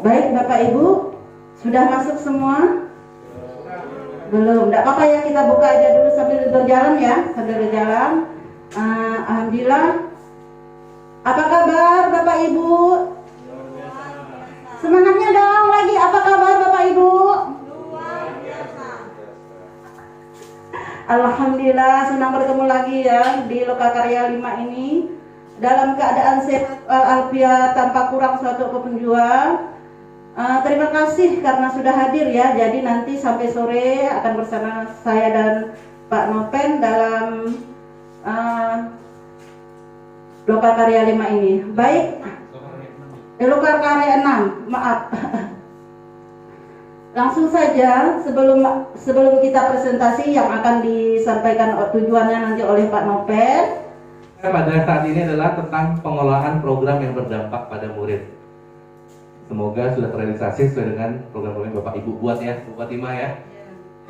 Baik Bapak Ibu, sudah masuk semua? Belum, tidak apa-apa ya, kita buka aja dulu sambil berjalan ya, Alhamdulillah. Apa kabar Bapak Ibu? Semangatnya dong lagi, apa kabar Bapak Ibu? Luar biasa. Alhamdulillah, senang bertemu lagi ya di Lokakarya 5 ini. Dalam keadaan sehat walafiat tanpa kurang suatu apapun jua. Terima kasih karena sudah hadir ya. Jadi nanti sampai sore akan bersama saya dan Pak Nopen dalam Lokakarya 5 ini. Baik, Lokakarya 6, maaf. Langsung saja sebelum kita presentasi yang akan disampaikan tujuannya nanti oleh Pak Nopen. Pada saat ini adalah tentang pengolahan program yang berdampak pada murid. Semoga sudah terrealisasi sesuai dengan program-program yang Bapak Ibu buat ya, Bu Fatimah ya.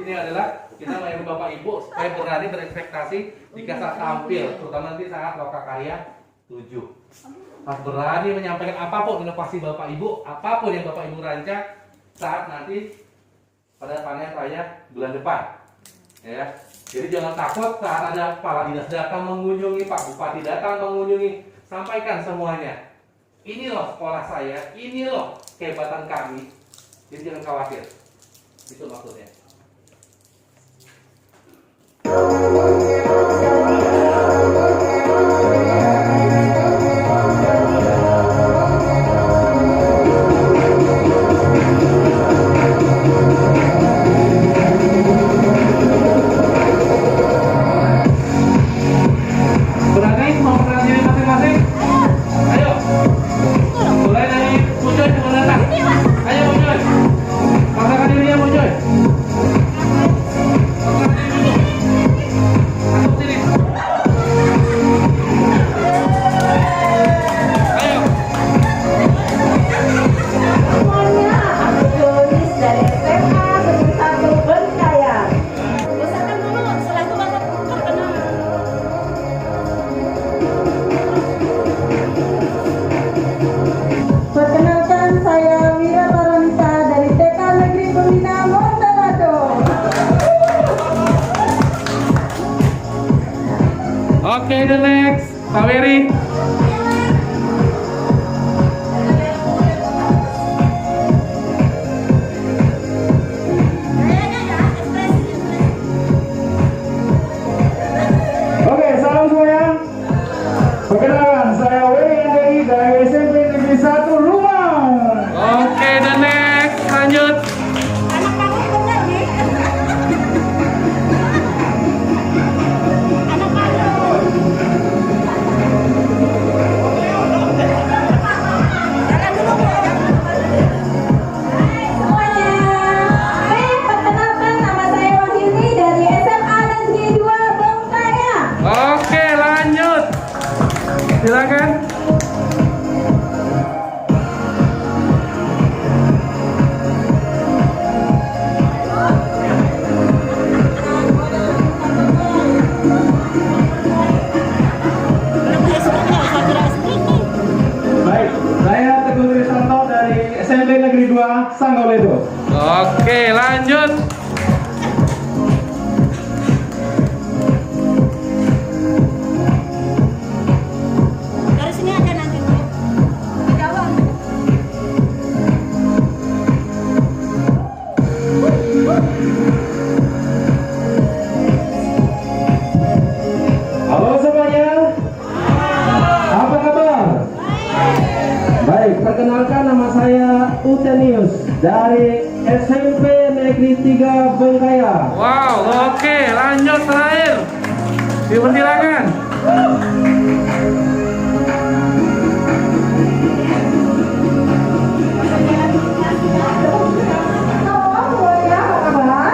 Ini adalah kita mengingat Bapak Ibu supaya berani berekspektasi jika saat tampil, terutama nanti saat Lokakarya 7. Harus berani menyampaikan apapun inovasi Bapak Ibu, apapun yang Bapak Ibu rancang saat nanti pada panen raya bulan depan. Ya. Jadi jangan takut saat ada kepala dinas datang mengunjungi, Pak Bupati datang mengunjungi, sampaikan semuanya. Ini loh sekolah saya, ini loh kehebatan kami. Jadi jangan khawatir. Itu maksudnya. Oke, the next, Pak Wery. Oke, salam semuanya. Perkenalkan, saya Wery dari SMP Negeri 1 Lumang. Oke, the next, lanjut. Anak kamu benar nih. Anak kamu. Jalan dulu Bu. Hai semuanya. Baik, perkenalkan nama saya Wahyuni dari SMA Negeri 2 Bengkaya. Oke, lanjut. Silakan. Baik, saya Teguh Trisanto dari SMP Negeri 2 Sanggoledo. Oke, lanjut. Dari sini aja nanti Bu. Jawab. Halo semuanya. Apa kabar? Baik, perkenalkan nama saya Utenius dari SMP Negeri 3 Bengkaya. Wow, oke, lanjut terakhir. Dipersilakan. Halo semuanya, apa kabar?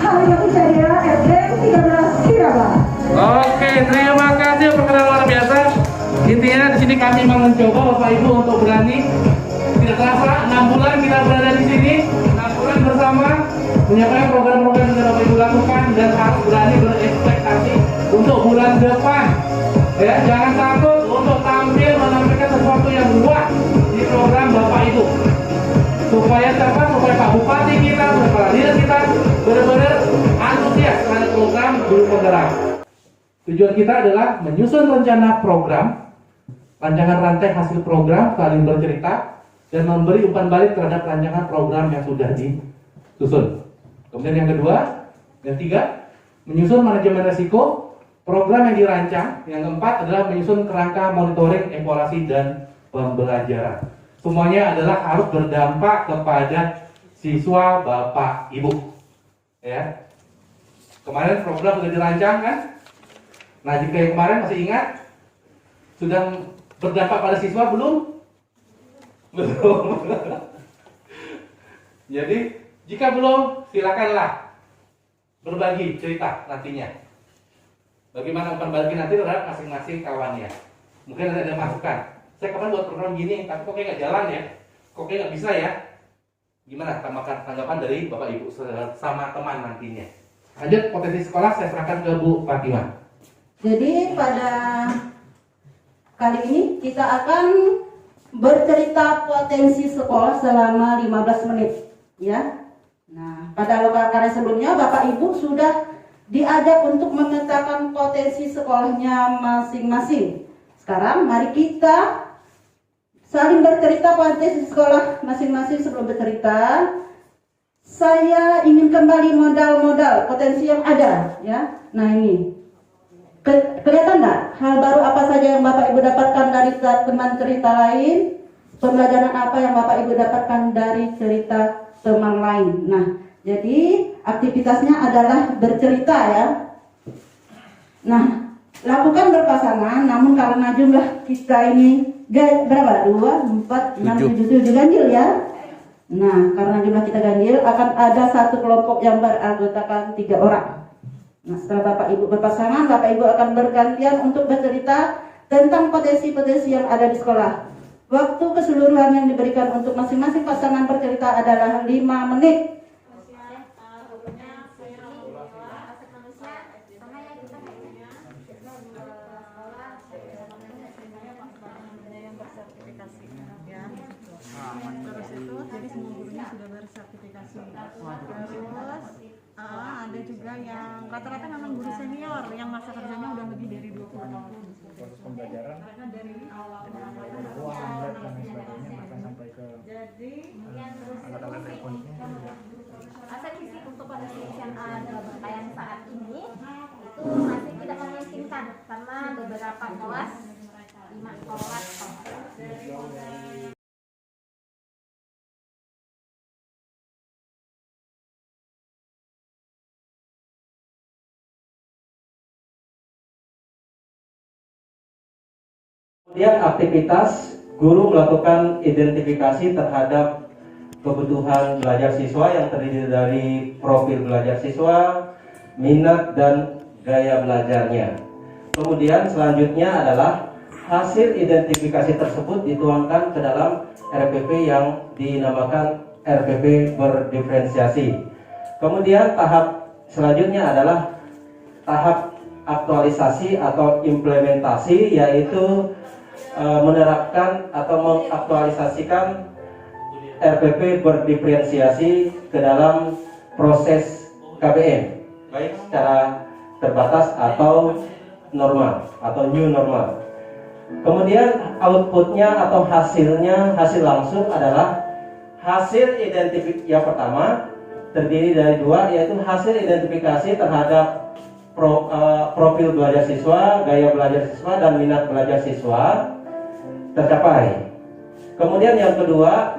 Halo yang saya SM 13 Siraba. Oke, terima kasih perkenalan luar biasa. Intinya di sini kami mau mencoba Bapak Ibu untuk berani. Tidak terasa 6 bulan kita berada di sini, 6 bulan bersama menyampaikan program-program yang Bapak Ibu lakukan dan harus berani berekspektasi untuk bulan depan. Ya, jangan takut untuk tampil menampilkan sesuatu yang luar di program Bapak Biar kita benar-benar antusias terhadap program Guru Penggerak. Tujuan kita adalah menyusun rencana program, rancangan rantai hasil program, saling bercerita, dan memberi umpan balik terhadap rancangan program yang sudah disusun. Kemudian yang kedua, yang tiga, menyusun manajemen resiko program yang dirancang. Yang keempat adalah menyusun kerangka monitoring, evaluasi, dan pembelajaran. Semuanya adalah harus berdampak kepada siswa, bapak, ibu. Ya. Kemarin program sudah dirancang kan? Nah, jika yang kemarin masih ingat, sudah berdampak pada siswa belum? Belum. Jadi, jika belum, silakanlah berbagi cerita nantinya. Bagaimana umpan balik nanti terhadap masing-masing kawannya. Mungkin ada masukan. Saya kapan buat program gini, tapi kok kayak nggak jalan ya? Kok kayak nggak bisa ya? Gimana tanggapan dari Bapak Ibu sama teman nantinya? Lanjut, potensi sekolah saya serahkan ke Bu Fatima. Jadi pada kali ini kita akan bercerita potensi sekolah selama 15 menit, ya. Nah, pada lokal karya sebelumnya Bapak Ibu sudah diajak untuk memetakan potensi sekolahnya masing-masing. Sekarang mari kita saling bercerita potensi sekolah masing-masing. Sebelum bercerita, saya ingin kembali modal-modal potensi yang ada, ya. Nah, ini kelihatan nggak hal baru apa saja yang Bapak Ibu dapatkan dari teman cerita lain? Pembelajaran apa yang Bapak Ibu dapatkan dari cerita teman lain? Nah, jadi aktivitasnya adalah bercerita, ya. Nah, lakukan berpasangan, namun karena jumlah kita ini berapa? 2, 4, 6, 7 ganjil, ya. Nah, karena jumlah kita ganjil, akan ada satu kelompok yang beranggotakan 3 orang. Nah, setelah Bapak Ibu berpasangan, Bapak Ibu akan bergantian untuk bercerita tentang potensi-potensi yang ada di sekolah. Waktu keseluruhan yang diberikan untuk masing-masing pasangan bercerita adalah 5 menit. Terus itu jadi semua gurunya sudah bersertifikasi. Terus ada juga yang rata-rata memang guru senior yang masa kerjanya udah lebih dari 20 tahun. Proses pembelajaran Dari awal ruang lab dan lain sebagainya bahkan sampai ke alat-alat elektroniknya juga. Asal visi untuk kondisi SMA dalam rangkaian saat ini itu masih tidak memungkinkan karena beberapa kelas 5 kelas. Kemudian aktivitas guru melakukan identifikasi terhadap kebutuhan belajar siswa yang terdiri dari profil belajar siswa, minat dan gaya belajarnya. Kemudian selanjutnya adalah hasil identifikasi tersebut dituangkan ke dalam RPP yang dinamakan RPP berdiferensiasi. Kemudian tahap selanjutnya adalah tahap aktualisasi atau implementasi, yaitu menerapkan atau mengaktualisasikan RPP berdiferensiasi ke dalam proses KBM, baik secara terbatas atau normal atau new normal. Kemudian outputnya atau hasilnya, hasil langsung adalah hasil identifikasi. Yang pertama terdiri dari 2, yaitu hasil identifikasi terhadap profil belajar siswa, gaya belajar siswa, dan minat belajar siswa tercapai. Kemudian yang kedua,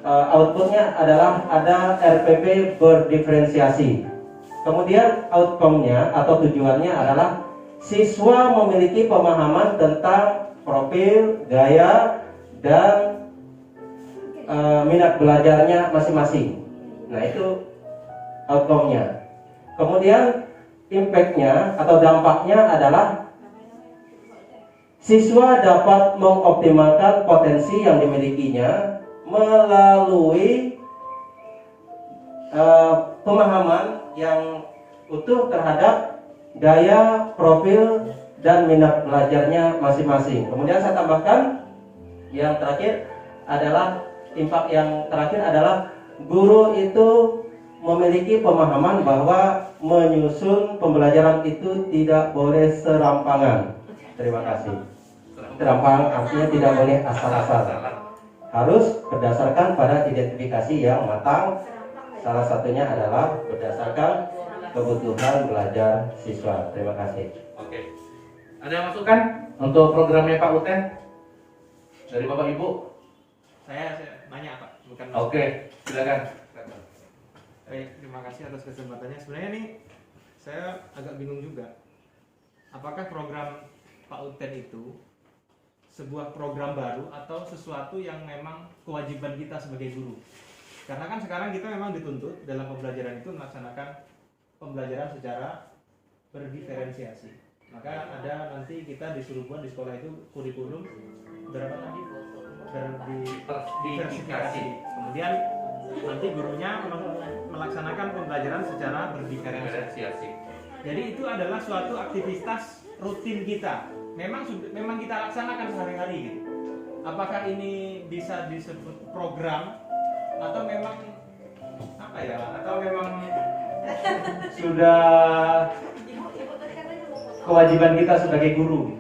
outputnya adalah ada RPP berdiferensiasi. Kemudian outcome-nya atau tujuannya adalah siswa memiliki pemahaman tentang profil, gaya, dan minat belajarnya masing-masing. Nah, itu outcome-nya. Kemudian impact-nya atau dampaknya adalah siswa dapat mengoptimalkan potensi yang dimilikinya melalui pemahaman yang utuh terhadap gaya, profil, dan minat belajarnya masing-masing. Kemudian saya tambahkan yang terakhir adalah impact yang terakhir adalah guru itu memiliki pemahaman bahwa menyusun pembelajaran itu tidak boleh serampangan. Terima kasih. Serampangan artinya tidak boleh asal-asalan. Harus berdasarkan pada identifikasi yang matang. Salah satunya adalah berdasarkan kebutuhan belajar siswa. Terima kasih. Oke. Ada masukan untuk programnya Pak Uten? Dari Bapak Ibu? Saya nanya Pak, bukan Oke, silakan. Terima kasih atas kesempatannya. Sebenarnya nih saya agak bingung juga. Apakah program Pak Uten itu sebuah program baru atau sesuatu yang memang kewajiban kita sebagai guru? Karena kan sekarang kita memang dituntut dalam pembelajaran itu melaksanakan pembelajaran secara berdiferensiasi. Maka ada nanti kita disuruh buat di sekolah itu kurikulum berapa tadi? Berdiversifikasi. Kemudian nanti gurunya melaksanakan pembelajaran secara berdiferensiasi. Jadi itu adalah suatu aktivitas rutin kita. Memang kita laksanakan sehari-hari gitu. Apakah ini bisa disebut program atau memang apa ya? Atau memang sudah kewajiban kita sebagai guru?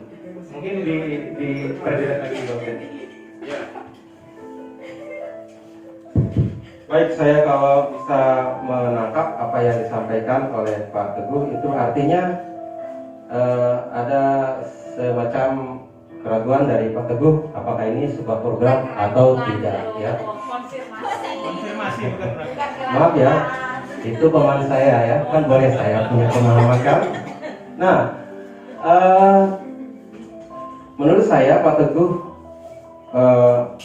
Mungkin di lagi Bapak. Baik, saya kalau bisa menangkap apa yang disampaikan oleh Pak Teguh itu artinya ada semacam keraguan dari Pak Teguh apakah ini sebuah program atau tidak ya. Konfirmasi bukan program. Maaf ya, itu pemahaman saya ya, kan boleh saya punya pemahaman kan. Nah, menurut saya Pak Teguh,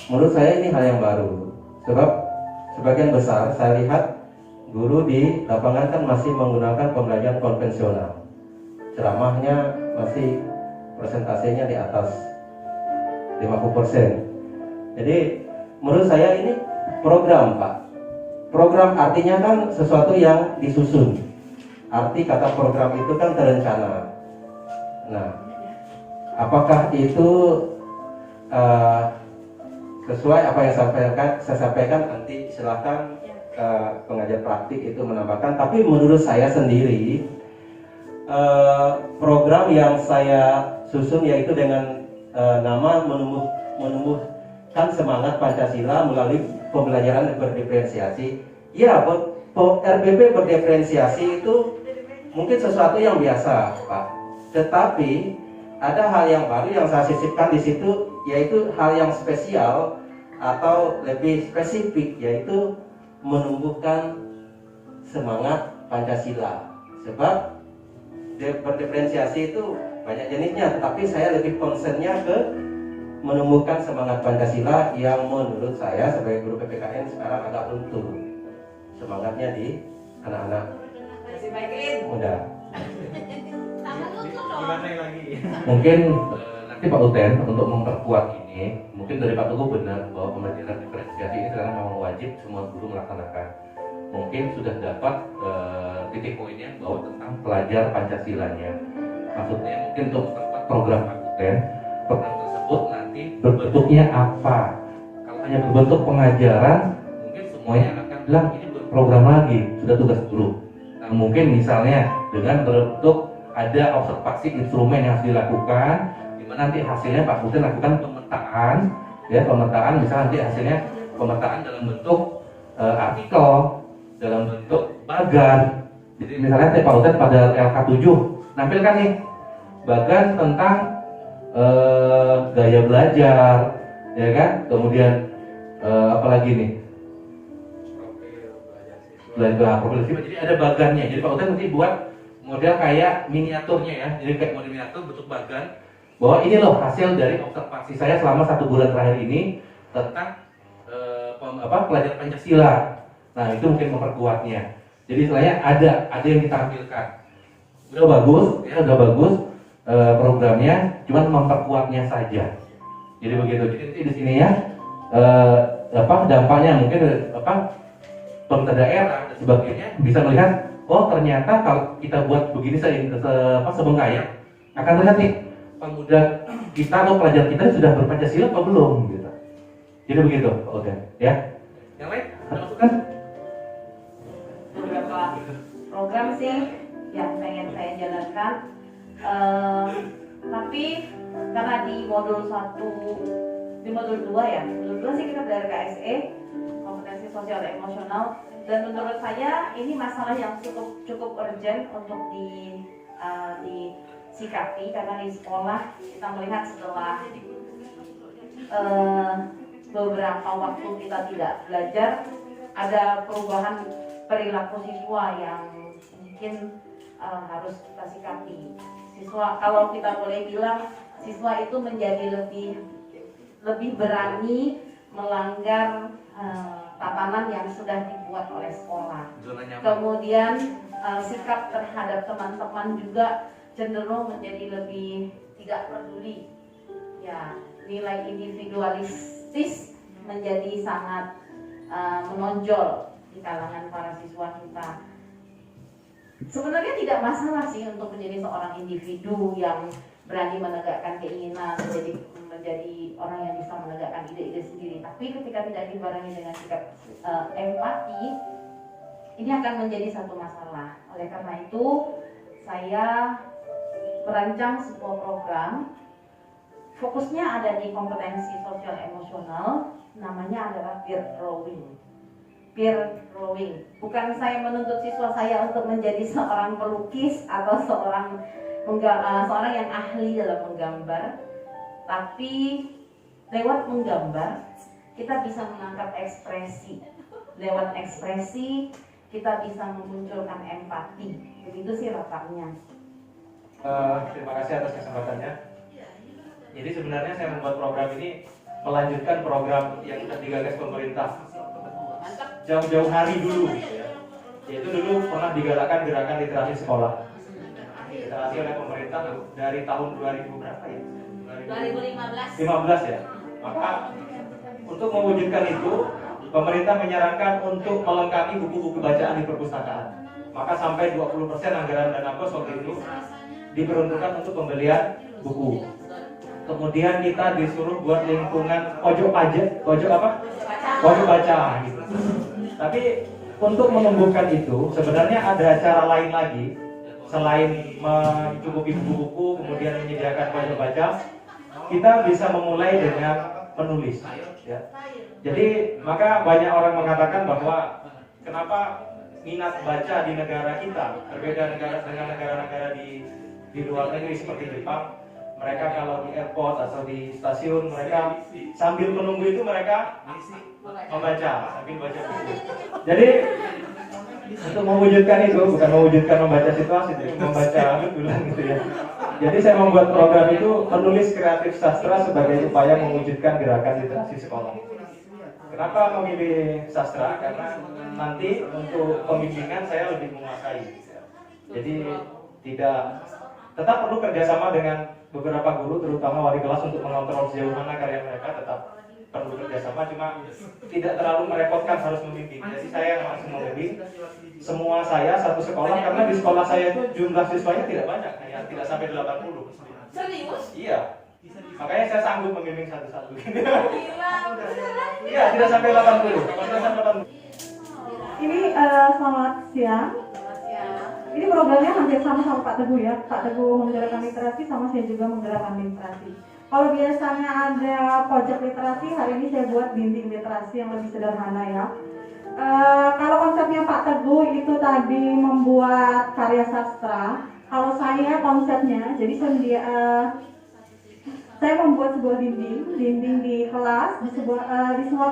menurut saya ini hal yang baru sebab sebagian besar saya lihat guru di lapangan kan masih menggunakan pembelajaran konvensional. Ceramahnya masih persentasenya di atas 50%. Jadi menurut saya ini program Pak. Program artinya kan sesuatu yang disusun. Arti kata program itu kan terencana. Nah, apakah itu sesuai apa yang saya sampaikan nanti silahkan pengajar praktik itu menambahkan. Tapi menurut saya sendiri program yang saya susun yaitu dengan nama menumbuhkan semangat Pancasila melalui pembelajaran berdiferensiasi. Ya, RBP berdiferensiasi itu mungkin sesuatu yang biasa, Pak. Tetapi ada hal yang baru yang saya sisipkan di situ, yaitu hal yang spesial atau lebih spesifik, yaitu menumbuhkan semangat Pancasila. Sebab berdiferensiasi itu banyak jenisnya, tetapi saya lebih concernnya ke menumbuhkan semangat Pancasila yang menurut saya sebagai guru PPKN sekarang agak luntur semangatnya di anak-anak muda. Gimana lagi? Mungkin nanti Pak Uten untuk memperkuat ini, mungkin dari Pak Teguh benar bahwa pembelajaran diferensiasi ini sekarang memang wajib semua guru melaksanakan. Mungkin sudah dapat titik poinnya bahwa tentang pelajar Pancasilanya. Maksudnya mungkin untuk memperkuat program Pak Uten, program tersebut nanti berbentuknya apa? Kalau hanya berbentuk pengajaran, mungkin semuanya akan bilang ini bukan program lagi, sudah tugas guru. Nah, mungkin misalnya dengan berbentuk ada observasi instrumen yang harus dilakukan, di mana nanti hasilnya Pak Uten lakukan pemetaan, ya pemetaan misalnya nanti hasilnya pemetaan dalam bentuk artikel, dalam bentuk bagan. Jadi misalnya Pak Uten pada LK7 nampilkan nih bagan tentang gaya belajar, ya kan? Kemudian apa lagi nih? Profil siswa. Jadi ada bagannya. Jadi Pak Uten nanti buat model kayak miniaturnya ya, jadi kayak model miniatur bentuk bagan bahwa ini loh hasil dari observasi saya selama 1 bulan terakhir ini tentang pelajaran Pancasila. Nah itu mungkin memperkuatnya. Jadi istilahnya ada yang ditampilkan. Udah bagus, ya udah bagus programnya, cuman memperkuatnya saja. Jadi begitu. Jadi nanti di sini ya dampaknya mungkin pemerintah daerah dan sebagainya bisa melihat. Oh ternyata kalau kita buat begini sebengkayang akan terlihat nih pemuda kita atau pelajar kita sudah berpancasila atau belum gitu. Jadi begitu, Pak Uten, ya. Yang lain ada masukan? program sih yang pengen saya jalankan. Tapi karena di modul 1, di modul 2 ya, modul 2 sih kita belajar KSE, kompetensi sosial dan emosional, dan menurut saya ini masalah yang cukup urgent untuk disikapi, karena di sekolah kita melihat setelah beberapa waktu kita tidak belajar, ada perubahan perilaku siswa yang mungkin harus kita sikapi. Siswa, kalau kita boleh bilang, siswa itu menjadi lebih berani melanggar tatanan yang sudah dibuat oleh sekolah. Kemudian sikap terhadap teman-teman juga cenderung menjadi lebih tidak peduli. Ya, nilai individualistis menjadi sangat menonjol di kalangan para siswa kita. Sebenarnya tidak masalah sih untuk menjadi seorang individu yang berani menegakkan keinginan, menjadi orang yang bisa menegakkan ide-ide sendiri. Tapi ketika tidak dibarengi dengan sikap empati, ini akan menjadi satu masalah. Oleh karena itu, saya merancang sebuah program, fokusnya ada di kompetensi sosial emosional, namanya adalah peer drawing. Peer drawing. Bukan saya menuntut siswa saya untuk menjadi seorang pelukis atau seorang yang ahli dalam menggambar, tapi lewat menggambar kita bisa mengangkat ekspresi. Lewat ekspresi kita bisa memunculkan empati. Begitu sih latarnya. Terima kasih atas kesempatannya. Jadi sebenarnya saya membuat program ini melanjutkan program yang sudah digagas pemerintah jauh-jauh hari dulu, ya. Yaitu dulu pernah digalakkan gerakan literasi sekolah. Literasi oleh pemerintah dari tahun 2000 berapa ya? 2015 ya. Maka untuk mewujudkan itu, pemerintah menyarankan untuk melengkapi buku-buku bacaan di perpustakaan. Maka sampai 20% anggaran dana pos waktu itu diperuntukkan untuk pembelian buku. Kemudian kita disuruh buat lingkungan pojok baca gitu. Tapi untuk menumbuhkan itu sebenarnya ada cara lain lagi selain mencukupi buku-buku, kemudian menyediakan pojok baca. Kita bisa memulai dengan menulis, ya. Jadi maka banyak orang mengatakan bahwa kenapa minat baca di negara kita berbeda dengan negara-negara di luar negeri seperti Jepang. Mereka kalau di airport atau di stasiun, mereka sambil menunggu itu mereka membaca, sambil baca buku. Jadi untuk mewujudkan itu, bukan mewujudkan membaca situasi, membaca ulang gitu ya. Jadi saya membuat program itu menulis kreatif sastra sebagai upaya mewujudkan gerakan literasi sekolah. Kenapa memilih sastra? Karena nanti untuk pembimbingan saya lebih menguasai. Jadi tetap perlu kerjasama dengan beberapa guru, terutama wali kelas untuk mengontrol sejauh mana karya mereka, tetap perlu kerjasama, cuma tidak terlalu merepotkan harus membimbing. Jadi saya yang langsung membimbing semua saya satu sekolah, karena di sekolah saya itu jumlah siswanya tidak banyak, hanya tidak sampai 80. Serius? Iya. Makanya saya sanggup membimbing satu-satu. Iya, tidak sampai 80. Ini selamat siang. Ini programnya hampir sama Pak Teguh ya. Pak Teguh menggerakkan literasi, sama saya juga menggerakkan literasi. Kalau biasanya ada pojok literasi, hari ini saya buat dinding literasi yang lebih sederhana ya. Kalau konsepnya Pak Teguh itu tadi membuat karya sastra, kalau saya konsepnya, jadi saya membuat sebuah dinding di kelas, di semua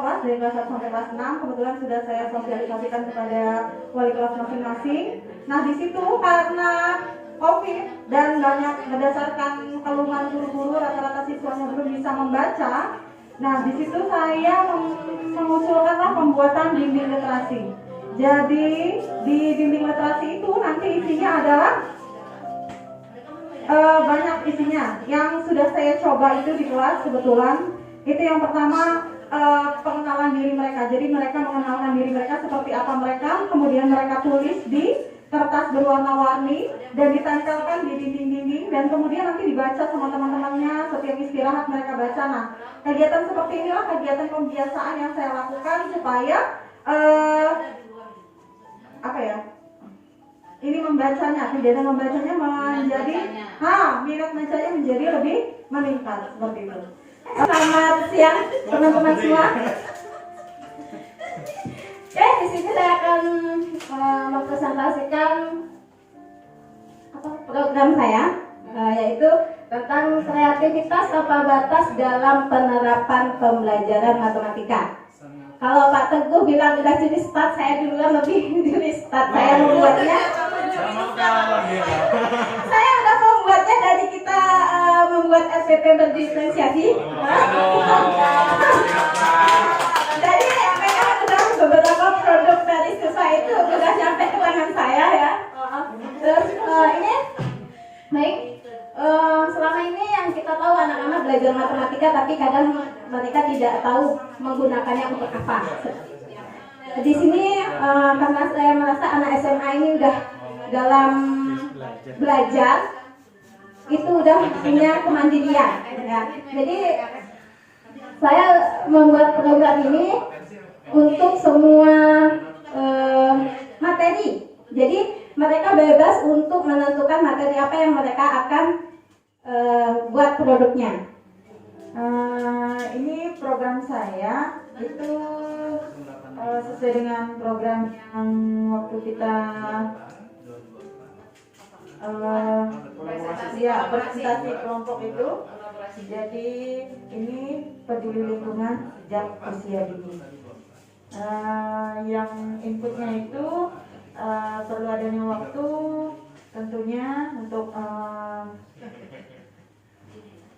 kelas dari kelas 1 sampai kelas 6. Kebetulan sudah saya sosialisasikan kepada wali kelas masing-masing. Nah di situ karena COVID dan banyak berdasarkan keluhan guru-guru, rata-rata siswanya belum bisa membaca. Nah di situ saya mengusulkanlah pembuatan dinding literasi. Jadi di dinding literasi itu nanti isinya adalah banyak isinya. Yang sudah saya coba itu di kelas kebetulan itu yang pertama pengenalan diri mereka. Jadi mereka mengenalkan diri mereka seperti apa mereka, kemudian mereka tulis di kertas berwarna-warni dan ditempelkan di dinding-dinding, dan kemudian nanti dibaca sama teman-temannya setiap istirahat mereka baca. Nah kegiatan seperti inilah kegiatan pembiasaan yang saya lakukan supaya ini membacanya, kegiatan membacanya menjadi minat bacanya menjadi lebih meningkat seperti itu. Selamat siang teman-teman semua. Oke, di sini saya akan mempresentasikan program saya, yaitu tentang kreativitas tanpa batas dalam penerapan pembelajaran matematika. Kalau Pak Teguh bilang udah curi start, saya duluan lebih curi start. Saya membuatnya. Saya udah membuatnya dari kita membuat SPP berdiferensiasi. Jadi memang udah beberapa produk dari siswa itu sudah sampai ke tangan saya ya. Terus ini baik. Selama ini yang kita tahu anak-anak belajar matematika, tapi kadang mereka tidak tahu menggunakannya untuk apa. Di sini karena saya merasa anak SMA ini udah dalam belajar itu udah punya kemandirian. Ya. Jadi saya membuat program ini untuk semua materi. Jadi mereka bebas untuk menentukan materi apa yang mereka akan buat produknya. Ini program saya itu sesuai dengan program yang waktu kita presentasi kelompok itu. Jadi ini peduli lingkungan sejak usia dini. Yang inputnya itu perlu adanya waktu tentunya untuk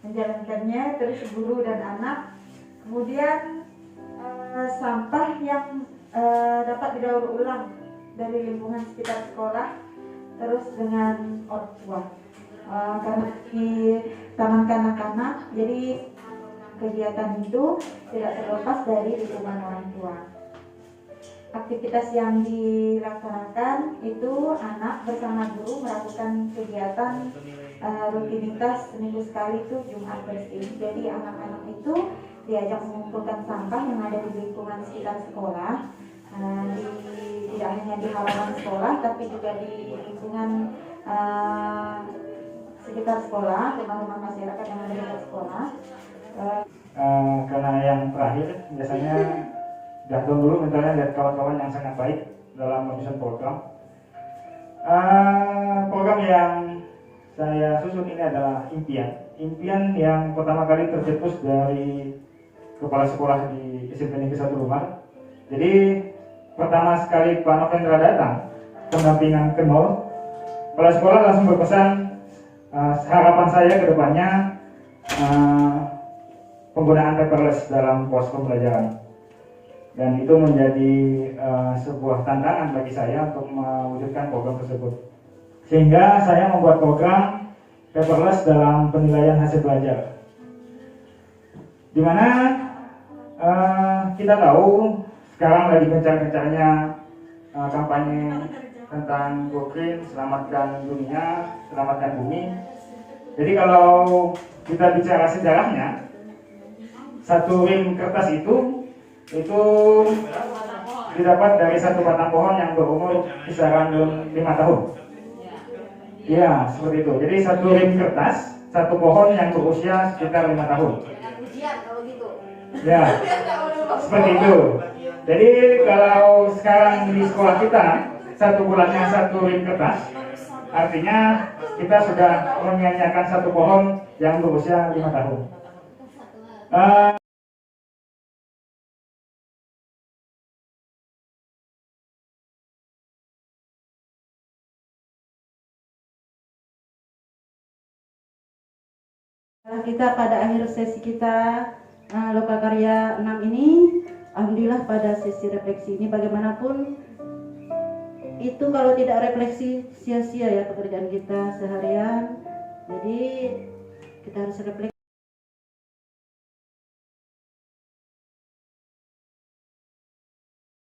menjalankannya, terus guru dan anak, kemudian sampah yang dapat didaur ulang dari lingkungan sekitar sekolah, terus dengan orang tua, karena di taman kanak-kanak, jadi kegiatan itu tidak terlepas dari lingkungan orang tua. Aktivitas yang dilaksanakan itu anak bersama guru melakukan kegiatan rutinitas seminggu sekali itu Jumat bersih. Jadi anak-anak itu diajak mengumpulkan sampah yang ada di lingkungan sekitar sekolah, tidak hanya di halaman sekolah tapi juga di lingkungan sekitar sekolah, rumah-rumah masyarakat yang ada di dekat sekolah. Karena yang terakhir biasanya gantung dulu misalnya lihat kawan-kawan yang sangat baik dalam menyusun program. Program yang saya susun ini adalah impian yang pertama kali tercetus dari kepala sekolah di SMP Negeri 1 Lumar. Jadi pertama sekali Pak Novendra datang pendampingan ke nol, kepala sekolah langsung berpesan harapan saya ke depannya penggunaan paperless dalam pos pembelajaran. Dan itu menjadi sebuah tantangan bagi saya untuk mewujudkan program tersebut. Sehingga saya membuat program paperless dalam penilaian hasil belajar. Di mana kita tahu sekarang lagi gencar-gencarnya kampanye tentang Go Green, selamatkan dunia, selamatkan bumi. Jadi kalau kita bicara sejarahnya, satu rim kertas itu didapat dari satu batang pohon yang berumur kisaran 5 tahun. Ya, seperti itu. Jadi satu rim kertas, satu pohon yang berusia sekitar 5 tahun. Ya, seperti itu. Jadi kalau sekarang di sekolah kita, satu bulannya satu rim kertas, artinya kita sudah menyanyiakan satu pohon yang berusia 5 tahun. Kita pada akhir sesi kita Lokakarya 6 ini, alhamdulillah pada sesi refleksi ini bagaimanapun itu kalau tidak refleksi sia-sia ya pekerjaan kita seharian. Jadi kita harus refleksi.